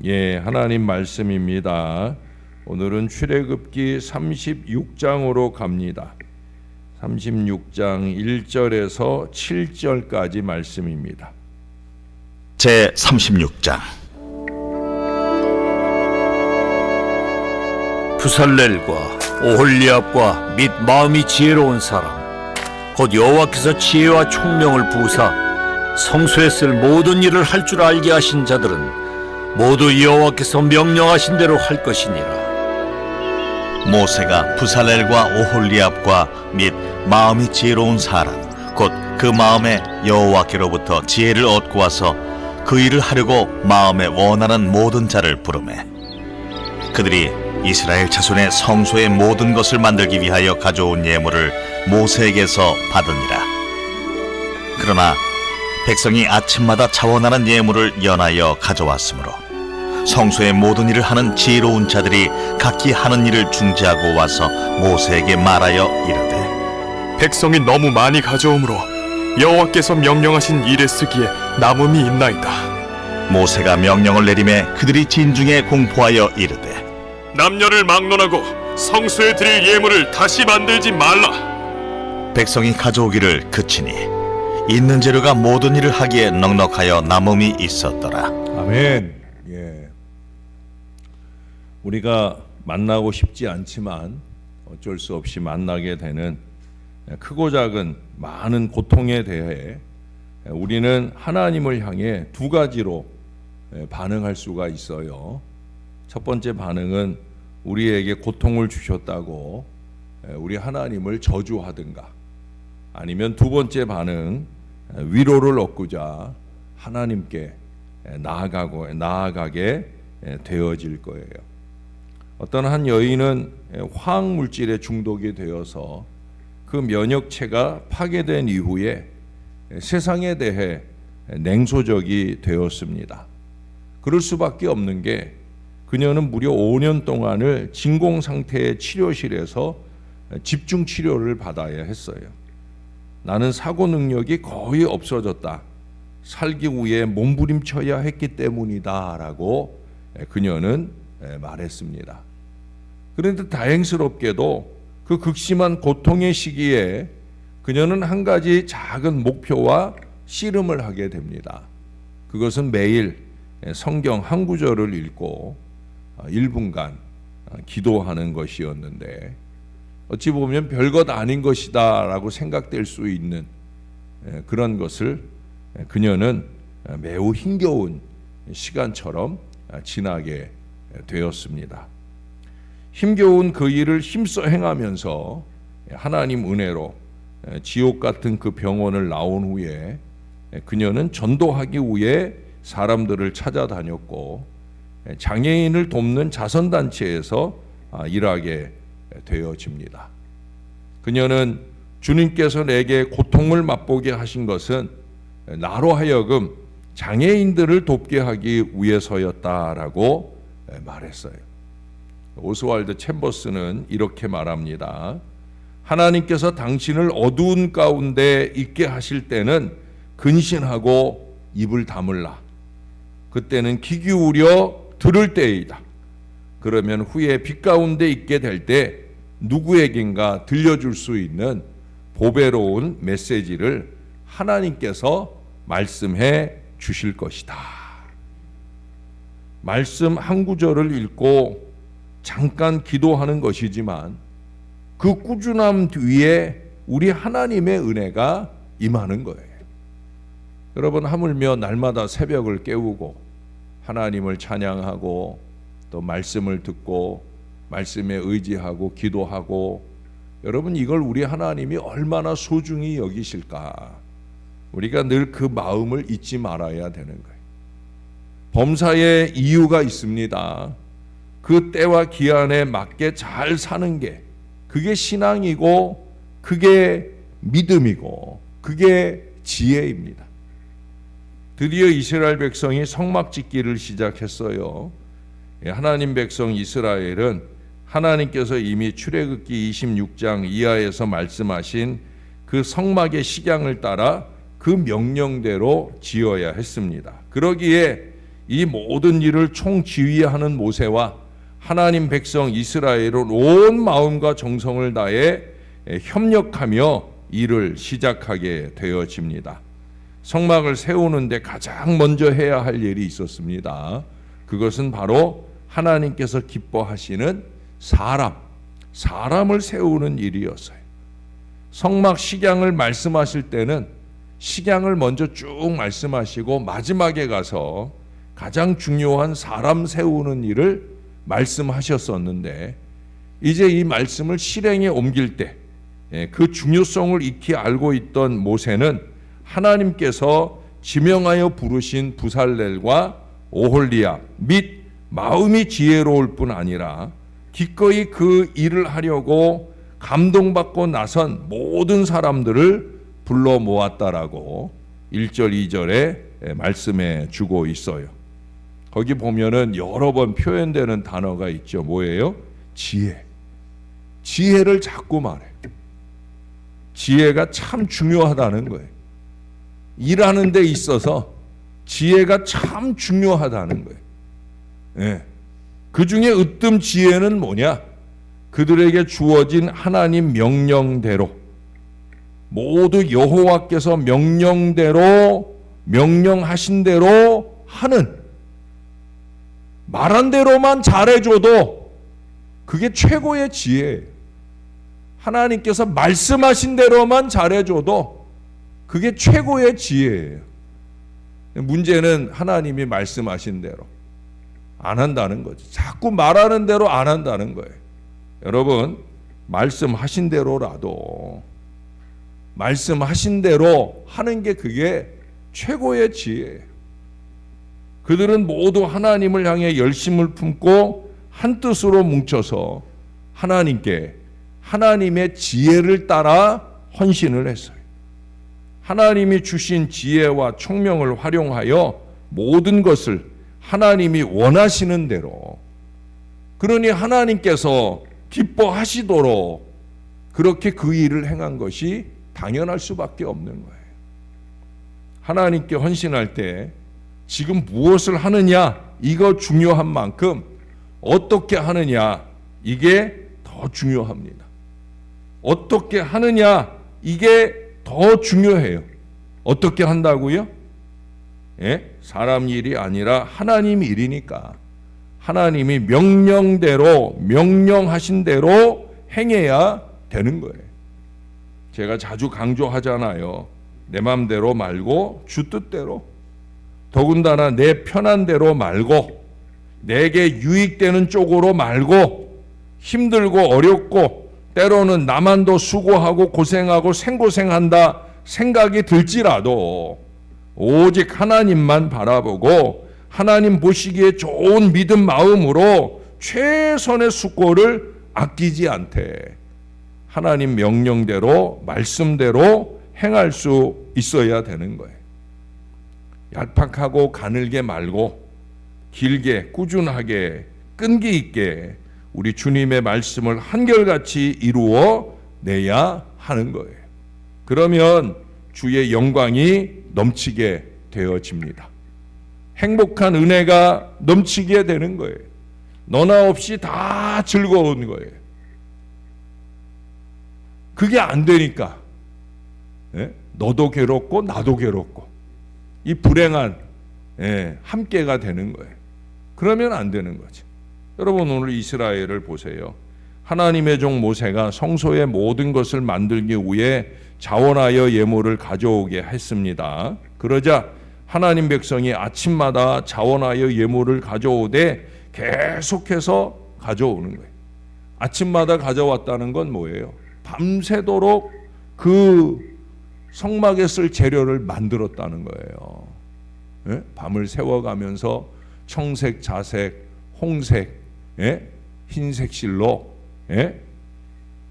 하나님 말씀입니다. 오늘은 출애굽기 36장으로 갑니다. 36장 1절에서 7절까지 말씀입니다. 제 36장. 부살렐과 오홀리압과 및 마음이 지혜로운 사람 곧 여호와께서 지혜와 총명을 부으사 성소에 쓸 모든 일을 할 줄 알게 하신 자들은 모두 여호와께서 명령하신 대로 할 것이니라. 모세가 부살렐과 오홀리압과 및 마음이 지혜로운 사람 곧 그 마음에 여호와께로부터 지혜를 얻고 와서 그 일을 하려고 마음에 원하는 모든 자를 부르매 그들이 이스라엘 자손의 성소의 모든 것을 만들기 위하여 가져온 예물을 모세에게서 받으니라. 그러나 백성이 아침마다 자원하는 예물을 연하여 가져왔으므로 성소의 모든 일을 하는 지혜로운 자들이 각기 하는 일을 중지하고 와서 모세에게 말하여 이르되 백성이 너무 많이 가져오므로 여호와께서 명령하신 일에 쓰기에 남음이 있나이다. 모세가 명령을 내리매 그들이 진중에 공포하여 이르되 남녀를 막론하고 성소에 드릴 예물을 다시 만들지 말라. 백성이 가져오기를 그치니 있는 재료가 모든 일을 하기에 넉넉하여 남음이 있었더라. 아멘. 우리가 만나고 싶지 않지만 어쩔 수 없이 만나게 되는 크고 작은 많은 고통에 대해 우리는 하나님을 향해 두 가지로 반응할 수가 있어요. 첫 번째 반응은 우리에게 고통을 주셨다고 우리 하나님을 저주하든가, 아니면 두 번째 반응, 위로를 얻고자 하나님께 나아가게 되어질 거예요. 어떤 한 여인은 화학 물질에 중독이 되어서 그 면역체가 파괴된 이후에 세상에 대해 냉소적이 되었습니다. 그럴 수밖에 없는 게 그녀는 무려 5년 동안을 진공 상태의 치료실에서 집중 치료를 받아야 했어요. 나는 사고 능력이 거의 없어졌다. 살기 위해 몸부림쳐야 했기 때문이다 라고 그녀는 말했습니다. 그런데 다행스럽게도 그 극심한 고통의 시기에 그녀는 한 가지 작은 목표와 씨름을 하게 됩니다. 그것은 매일 성경 한 구절을 읽고 1분간 기도하는 것이었는데, 어찌 보면 별것 아닌 것이다 라고 생각될 수 있는 그런 것을 그녀는 매우 힘겨운 시간처럼 지나게 되었습니다. 힘겨운 그 일을 힘써 행하면서 하나님 은혜로 지옥 같은 그 병원을 나온 후에 그녀는 전도하기 위해 사람들을 찾아다녔고 장애인을 돕는 자선단체에서 일하게 되어집니다. 그녀는 주님께서 내게 고통을 맛보게 하신 것은 나로 하여금 장애인들을 돕게 하기 위해서였다라고 말했어요. 오스왈드 챔버스는 이렇게 말합니다. 하나님께서 당신을 어두운 가운데 있게 하실 때는 근신하고 입을 다물라. 그때는 귀 기울여 들을 때이다. 그러면 후에 빛 가운데 있게 될 때 누구에겐가 들려줄 수 있는 보배로운 메시지를 하나님께서 말씀해 주실 것이다. 말씀 한 구절을 읽고 잠깐 기도하는 것이지만 그 꾸준함 뒤에 우리 하나님의 은혜가 임하는 거예요. 여러분, 하물며 날마다 새벽을 깨우고 하나님을 찬양하고 또 말씀을 듣고 말씀에 의지하고 기도하고, 여러분, 이걸 우리 하나님이 얼마나 소중히 여기실까? 우리가 늘 그 마음을 잊지 말아야 되는 거예요. 범사에 이유가 있습니다. 그 때와 기한에 맞게 잘 사는 게, 그게 신앙이고 그게 믿음이고 그게 지혜입니다. 드디어 이스라엘 백성이 성막 짓기를 시작했어요. 하나님 백성 이스라엘은 하나님께서 이미 출애굽기 26장 이하에서 말씀하신 그 성막의 식양을 따라 그 명령대로 지어야 했습니다. 그러기에 이 모든 일을 총지휘하는 모세와 하나님 백성 이스라엘은 온 마음과 정성을 다해 협력하며 일을 시작하게 되어집니다. 성막을 세우는데 가장 먼저 해야 할 일이 있었습니다. 그것은 바로 하나님께서 기뻐하시는 사람을 세우는 일이었어요. 성막 식양을 말씀하실 때는 식양을 먼저 쭉 말씀하시고 마지막에 가서 가장 중요한 사람 세우는 일을 말씀하셨었는데, 이제 이 말씀을 실행에 옮길 때 그 중요성을 익히 알고 있던 모세는 하나님께서 지명하여 부르신 부살렐과 오홀리압 및 마음이 지혜로울 뿐 아니라 기꺼이 그 일을 하려고 감동받고 나선 모든 사람들을 불러 모았다라고 1절 2절에 말씀해 주고 있어요. 거기 보면은 여러 번 표현되는 단어가 있죠. 뭐예요? 지혜를 자꾸 말해요. 지혜가 참 중요하다는 거예요. 일하는 데 있어서 지혜가 참 중요하다는 거예요. 예. 그 중에 으뜸 지혜는 뭐냐? 그들에게 주어진 하나님 명령대로, 모두 여호와께서 명령하신 대로 하는, 말한 대로만 잘해줘도 그게 최고의 지혜예요. 하나님께서 말씀하신 대로만 잘해줘도 그게 최고의 지혜예요. 문제는 하나님이 말씀하신 대로 안 한다는 거죠. 자꾸 말하는 대로 안 한다는 거예요. 여러분, 말씀하신 대로라도 말씀하신 대로 하는 게 그게 최고의 지혜예요. 그들은 모두 하나님을 향해 열심을 품고 한 뜻으로 뭉쳐서 하나님의 지혜를 따라 헌신을 했어요. 하나님이 주신 지혜와 총명을 활용하여 모든 것을 하나님이 원하시는 대로, 그러니 하나님께서 기뻐하시도록 그렇게 그 일을 행한 것이 당연할 수밖에 없는 거예요. 하나님께 헌신할 때 지금 무엇을 하느냐, 이거 중요한 만큼 어떻게 하느냐, 이게 더 중요합니다. 어떻게 하느냐, 이게 더 중요해요. 어떻게 한다고요? 예? 사람 일이 아니라 하나님 일이니까 하나님이 명령하신 대로 행해야 되는 거예요. 제가 자주 강조하잖아요. 내 맘대로 말고 주 뜻대로, 더군다나 내 편한 대로 말고 내게 유익되는 쪽으로 말고, 힘들고 어렵고 때로는 나만 더 수고하고 고생하고 생고생한다 생각이 들지라도 오직 하나님만 바라보고 하나님 보시기에 좋은 믿음 마음으로 최선의 수고를 아끼지 않되 하나님 명령대로 말씀대로 행할 수 있어야 되는 거예요. 얄팍하고 가늘게 말고 길게 꾸준하게 끈기 있게 우리 주님의 말씀을 한결같이 이루어 내야 하는 거예요. 그러면 주의 영광이 넘치게 되어집니다. 행복한 은혜가 넘치게 되는 거예요. 너나 없이 다 즐거운 거예요. 그게 안 되니까 너도 괴롭고 나도 괴롭고 이 불행한 함께가 되는 거예요. 그러면 안 되는 거죠. 여러분, 오늘 이스라엘을 보세요. 하나님의 종 모세가 성소의 모든 것을 만들기 위해 자원하여 예물을 가져오게 했습니다. 그러자 하나님 백성이 아침마다 자원하여 예물을 가져오되 계속해서 가져오는 거예요. 아침마다 가져왔다는 건 뭐예요? 밤새도록 그 성막에 쓸 재료를 만들었다는 거예요. 밤을 새워가면서 청색, 자색, 홍색, 흰색 실로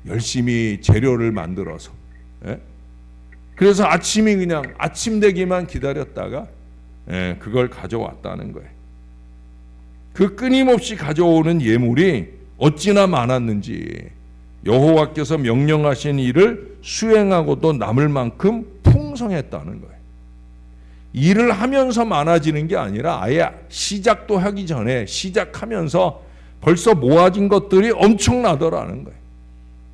열심히 재료를 만들어서, 그래서 아침이 그냥 아침 되기만 기다렸다가 그걸 가져왔다는 거예요. 그 끊임없이 가져오는 예물이 어찌나 많았는지 여호와께서 명령하신 일을 수행하고도 남을 만큼 풍성했다는 거예요. 일을 하면서 많아지는 게 아니라 아예 시작도 하기 전에 시작하면서 벌써 모아진 것들이 엄청나더라는 거예요.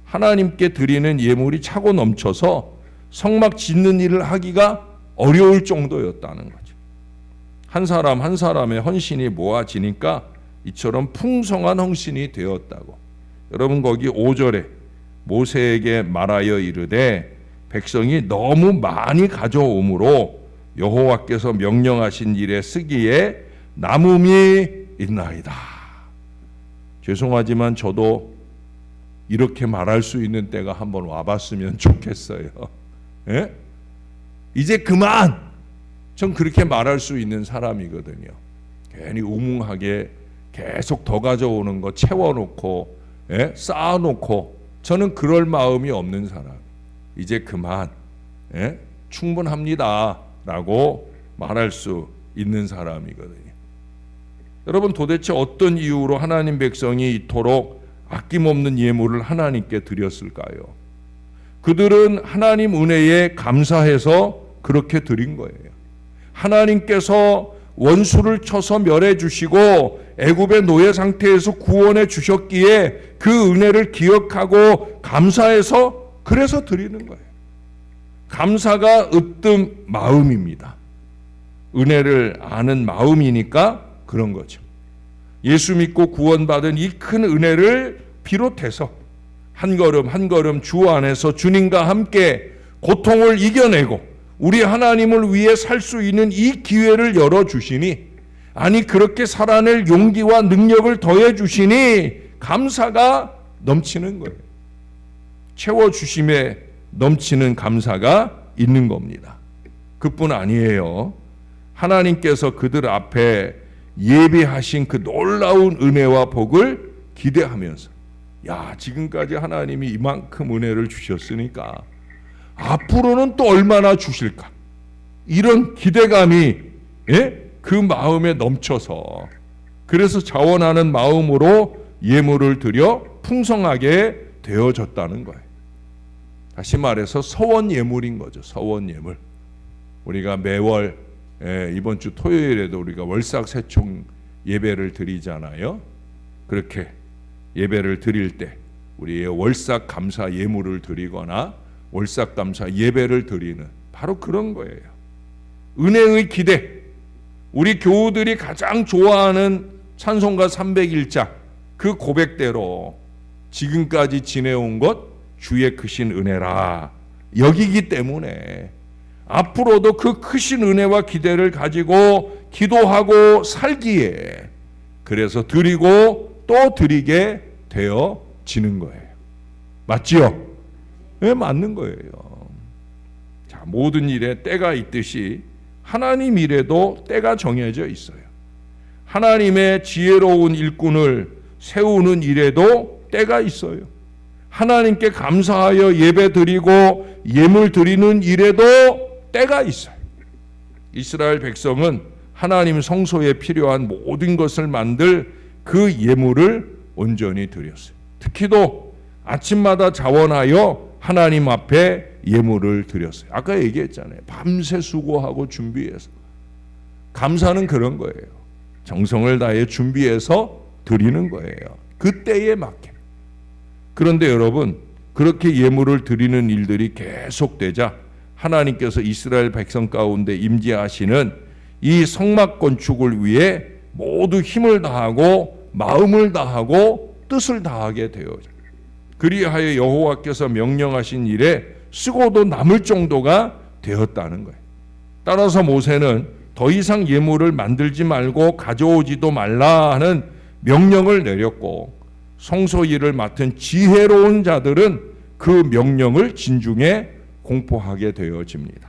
하나님께 드리는 예물이 차고 넘쳐서 성막 짓는 일을 하기가 어려울 정도였다는 거죠. 한 사람 한 사람의 헌신이 모아지니까 이처럼 풍성한 헌신이 되었다고. 여러분 거기 5절에 모세에게 말하여 이르되 백성이 너무 많이 가져오므로 여호와께서 명령하신 일에 쓰기에 남음이 있나이다. 죄송하지만 저도 이렇게 말할 수 있는 때가 한번 와봤으면 좋겠어요. 예? 이제 그만! 전 그렇게 말할 수 있는 사람이거든요. 괜히 우뭉하게 계속 더 가져오는 거 채워놓고 쌓아놓고 저는 그럴 마음이 없는 사람. 이제 그만 충분합니다 라고 말할 수 있는 사람이거든요. 여러분 도대체 어떤 이유로 하나님 백성이 이토록 아낌없는 예물을 하나님께 드렸을까요? 그들은 하나님 은혜에 감사해서 그렇게 드린 거예요. 하나님께서 원수를 쳐서 멸해 주시고 애굽의 노예 상태에서 구원해 주셨기에 그 은혜를 기억하고 감사해서 그래서 드리는 거예요. 감사가 으뜸 마음입니다. 은혜를 아는 마음이니까 그런 거죠. 예수 믿고 구원받은 이 큰 은혜를 비롯해서 한 걸음 한 걸음 주 안에서 주님과 함께 고통을 이겨내고 우리 하나님을 위해 살 수 있는 이 기회를 열어주시니, 아니 그렇게 살아낼 용기와 능력을 더해 주시니 감사가 넘치는 거예요. 채워주심에 넘치는 감사가 있는 겁니다. 그뿐 아니에요. 하나님께서 그들 앞에 예비하신 그 놀라운 은혜와 복을 기대하면서, 야, 지금까지 하나님이 이만큼 은혜를 주셨으니까 앞으로는 또 얼마나 주실까, 이런 기대감이 그 마음에 넘쳐서 그래서 자원하는 마음으로 예물을 드려 풍성하게 되어졌다는 거예요. 다시 말해서 서원 예물인 거죠. 서원 예물. 우리가 매월 이번 주 토요일에도 우리가 월삭 세총 예배를 드리잖아요. 그렇게 예배를 드릴 때 우리의 월삭 감사 예물을 드리거나 월삭 감사 예배를 드리는 바로 그런 거예요. 은혜의 기대. 우리 교우들이 가장 좋아하는 찬송가 301장 그 고백대로 지금까지 지내온 것 주의 크신 은혜라 여기기 때문에 앞으로도 그 크신 은혜와 기대를 가지고 기도하고 살기에, 그래서 드리고 또 드리게 되어지는 거예요. 맞지요? 네, 맞는 거예요. 자, 모든 일에 때가 있듯이 하나님 일에도 때가 정해져 있어요. 하나님의 지혜로운 일꾼을 세우는 일에도 때가 있어요. 하나님께 감사하여 예배 드리고 예물 드리는 일에도 때가 있어요. 이스라엘 백성은 하나님 성소에 필요한 모든 것을 만들 그 예물을 온전히 드렸어요. 특히도 아침마다 자원하여 하나님 앞에 예물을 드렸어요. 아까 얘기했잖아요. 밤새 수고하고 준비해서. 감사는 그런 거예요. 정성을 다해 준비해서 드리는 거예요. 그때에 맞게. 그런데 여러분, 그렇게 예물을 드리는 일들이 계속되자 하나님께서 이스라엘 백성 가운데 임재하시는 이 성막 건축을 위해 모두 힘을 다하고 마음을 다하고 뜻을 다하게 되어져. 그리하여 여호와께서 명령하신 일에 쓰고도 남을 정도가 되었다는 거예요. 따라서 모세는 더 이상 예물을 만들지 말고 가져오지도 말라 하는 명령을 내렸고, 성소 일을 맡은 지혜로운 자들은 그 명령을 진중에 공포하게 되어집니다.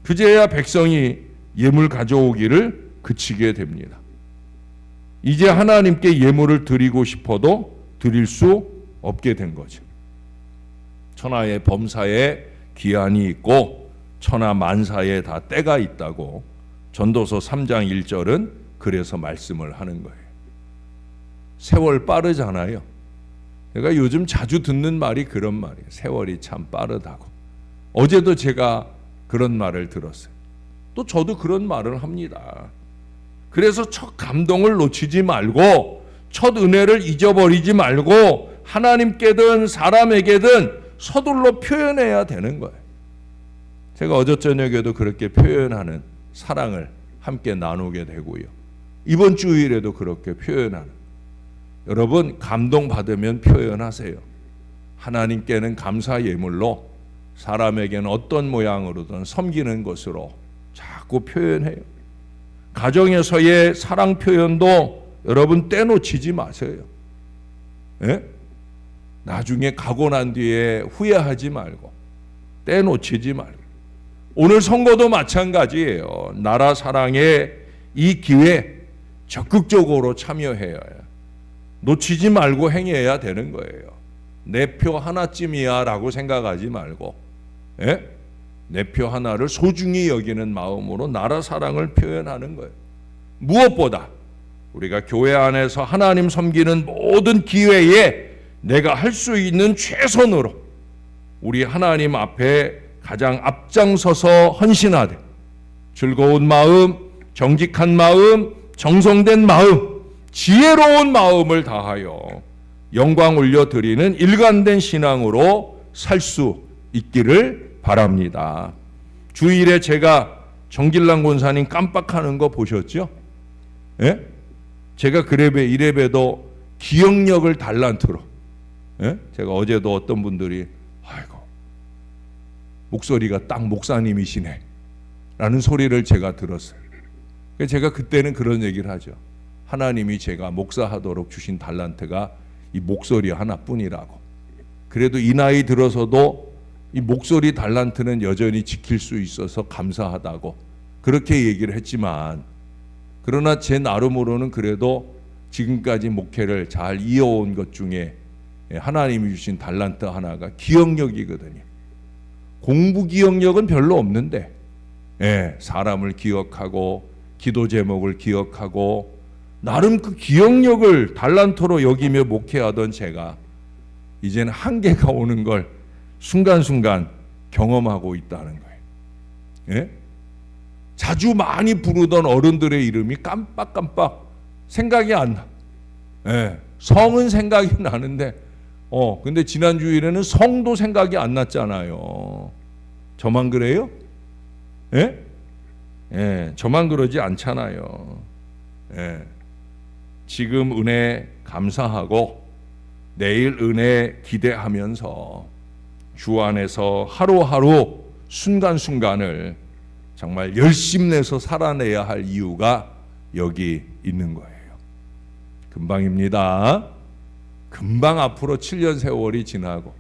그제야 백성이 예물 가져오기를 그치게 됩니다. 이제 하나님께 예물을 드리고 싶어도 드릴 수 없게 된 거죠. 천하의 범사에 기한이 있고 천하 만사에 다 때가 있다고 전도서 3장 1절은 그래서 말씀을 하는 거예요. 세월 빠르잖아요. 내가 요즘 자주 듣는 말이 그런 말이에요. 세월이 참 빠르다고. 어제도 제가 그런 말을 들었어요. 또 저도 그런 말을 합니다. 그래서 첫 감동을 놓치지 말고 첫 은혜를 잊어버리지 말고 하나님께든 사람에게든 서둘러 표현해야 되는 거예요. 제가 어제 저녁에도 그렇게 표현하는 사랑을 함께 나누게 되고요. 이번 주일에도 그렇게 표현하는. 여러분, 감동받으면 표현하세요. 하나님께는 감사 예물로, 사람에게는 어떤 모양으로든 섬기는 것으로 자꾸 표현해요. 가정에서의 사랑 표현도 여러분 떼놓치지 마세요. 예? 나중에 가고 난 뒤에 후회하지 말고, 떼놓치지 말고. 오늘 선거도 마찬가지예요. 나라 사랑에 이 기회 적극적으로 참여해야 해요. 놓치지 말고 행해야 되는 거예요. 내 표 하나쯤이야 라고 생각하지 말고, 예? 내 표 하나를 소중히 여기는 마음으로 나라 사랑을 표현하는 거예요. 무엇보다 우리가 교회 안에서 하나님 섬기는 모든 기회에 내가 할 수 있는 최선으로 우리 하나님 앞에 가장 앞장서서 헌신하되 즐거운 마음, 정직한 마음, 정성된 마음, 지혜로운 마음을 다하여 영광 올려드리는 일관된 신앙으로 살 수 있기를 바랍니다. 주일에 제가 정길랑 권사님 깜빡하는 거 보셨죠? 예? 제가 그래배 이래봬도 기억력을 달란트로, 예? 제가 어제도 어떤 분들이 아이고 목소리가 딱 목사님이시네 라는 소리를 제가 들었어요. 제가 그때는 그런 얘기를 하죠. 하나님이 제가 목사하도록 주신 달란트가 이 목소리 하나뿐이라고. 그래도 이 나이 들어서도 이 목소리 달란트는 여전히 지킬 수 있어서 감사하다고 그렇게 얘기를 했지만, 그러나 제 나름으로는 그래도 지금까지 목회를 잘 이어온 것 중에 하나님이 주신 달란트 하나가 기억력이거든요. 공부 기억력은 별로 없는데, 사람을 기억하고 기도 제목을 기억하고 나름 그 기억력을 달란트로 여기며 목회하던 제가 이제는 한계가 오는 걸 순간순간 경험하고 있다는 거예요. 예? 자주 많이 부르던 어른들의 이름이 깜빡깜빡 생각이 안 나. 예. 성은 생각이 나는데 근데 지난 주일에는 성도 생각이 안 났잖아요. 저만 그래요? 예? 예, 저만 그러지 않잖아요. 예. 지금 은혜 감사하고 내일 은혜 기대하면서 주 안에서 하루하루 순간순간을 정말 열심내서 살아내야 할 이유가 여기 있는 거예요. 금방입니다. 금방 앞으로 7년 세월이 지나고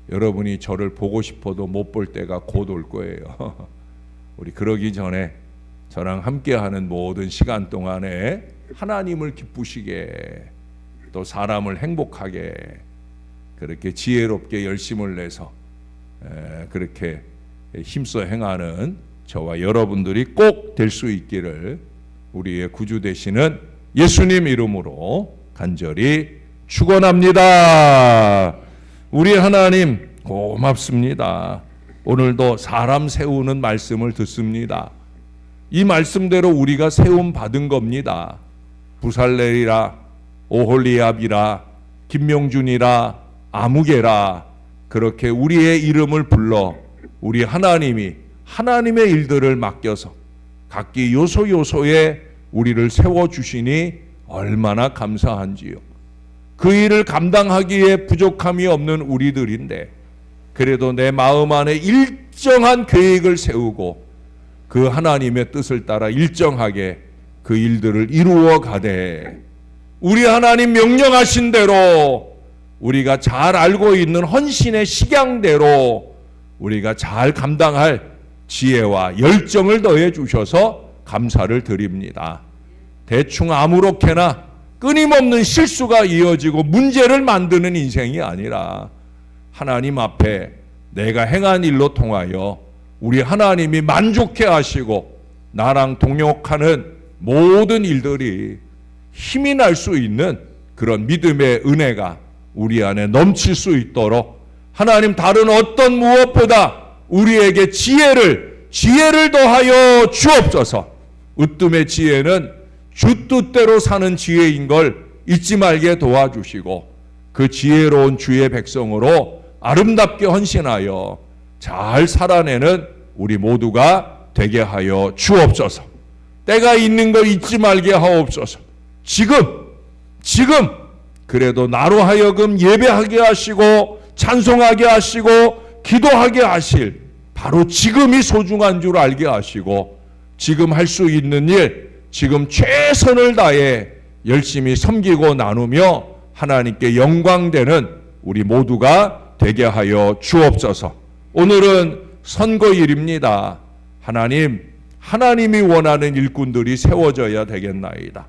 여러분이 저를 보고 싶어도 못 볼 때가 곧 올 거예요. 우리 그러기 전에 저랑 함께하는 모든 시간 동안에 하나님을 기쁘시게, 또 사람을 행복하게, 그렇게 지혜롭게 열심을 내서 그렇게 힘써 행하는 저와 여러분들이 꼭 될 수 있기를 우리의 구주 되시는 예수님 이름으로 간절히 축원합니다. 우리 하나님 고맙습니다. 오늘도 사람 세우는 말씀을 듣습니다. 이 말씀대로 우리가 세움 받은 겁니다. 부살렐이라, 오홀리압이라, 김명준이라, 아무개라, 그렇게 우리의 이름을 불러 우리 하나님이 하나님의 일들을 맡겨서 각기 요소요소에 우리를 세워주시니 얼마나 감사한지요. 그 일을 감당하기에 부족함이 없는 우리들인데 그래도 내 마음 안에 일정한 계획을 세우고 그 하나님의 뜻을 따라 일정하게 그 일들을 이루어 가되, 우리 하나님 명령하신 대로 우리가 잘 알고 있는 헌신의 식양대로 우리가 잘 감당할 지혜와 열정을 더해 주셔서 감사를 드립니다. 대충 아무렇게나 끊임없는 실수가 이어지고 문제를 만드는 인생이 아니라 하나님 앞에 내가 행한 일로 통하여 우리 하나님이 만족해 하시고 나랑 동역하는 모든 일들이 힘이 날 수 있는 그런 믿음의 은혜가 우리 안에 넘칠 수 있도록 하나님 다른 어떤 무엇보다 우리에게 지혜를 지혜를 더하여 주옵소서. 으뜸의 지혜는 주 뜻대로 사는 지혜인 걸 잊지 말게 도와주시고 그 지혜로운 주의 백성으로 아름답게 헌신하여 잘 살아내는 우리 모두가 되게 하여 주옵소서. 때가 있는 거 잊지 말게 하옵소서. 지금 그래도 나로 하여금 예배하게 하시고 찬송하게 하시고 기도하게 하실 바로 지금이 소중한 줄 알게 하시고 지금 할 수 있는 일 지금 최선을 다해 열심히 섬기고 나누며 하나님께 영광되는 우리 모두가 되게 하여 주옵소서. 오늘은 선거일입니다. 하나님이 원하는 일꾼들이 세워져야 되겠나이다.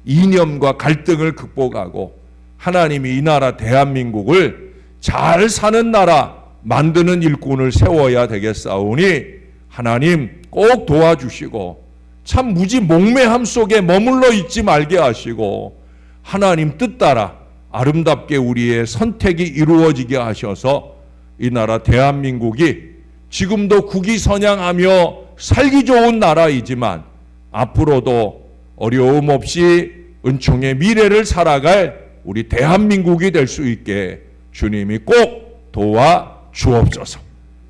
이념과 갈등을 극복하고 하나님이 이 나라 대한민국을 잘 사는 나라 만드는 일꾼을 세워야 되겠사오니 하나님 꼭 도와주시고 참 무지 몽매함 속에 머물러 있지 말게 하시고 하나님 뜻 따라 아름답게 우리의 선택이 이루어지게 하셔서 이 나라 대한민국이 지금도 국위선양하며 살기 좋은 나라이지만 앞으로도 어려움 없이 은총의 미래를 살아갈 우리 대한민국이 될 수 있게 주님이 꼭 도와 주옵소서.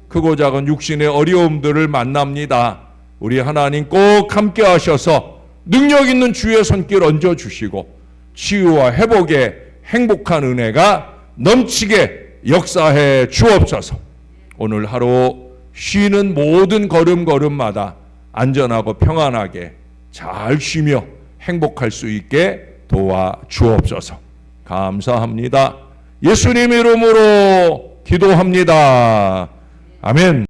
크고 작은 육신의 어려움들을 만납니다. 우리 하나님 꼭 함께 하셔서 능력 있는 주의 손길 얹어주시고 치유와 회복의 행복한 은혜가 넘치게 역사해 주옵소서. 오늘 하루 쉬는 모든 걸음걸음마다 안전하고 평안하게 잘 쉬며 행복할 수 있게 도와 주옵소서. 감사합니다. 예수님 이름으로 기도합니다. 아멘.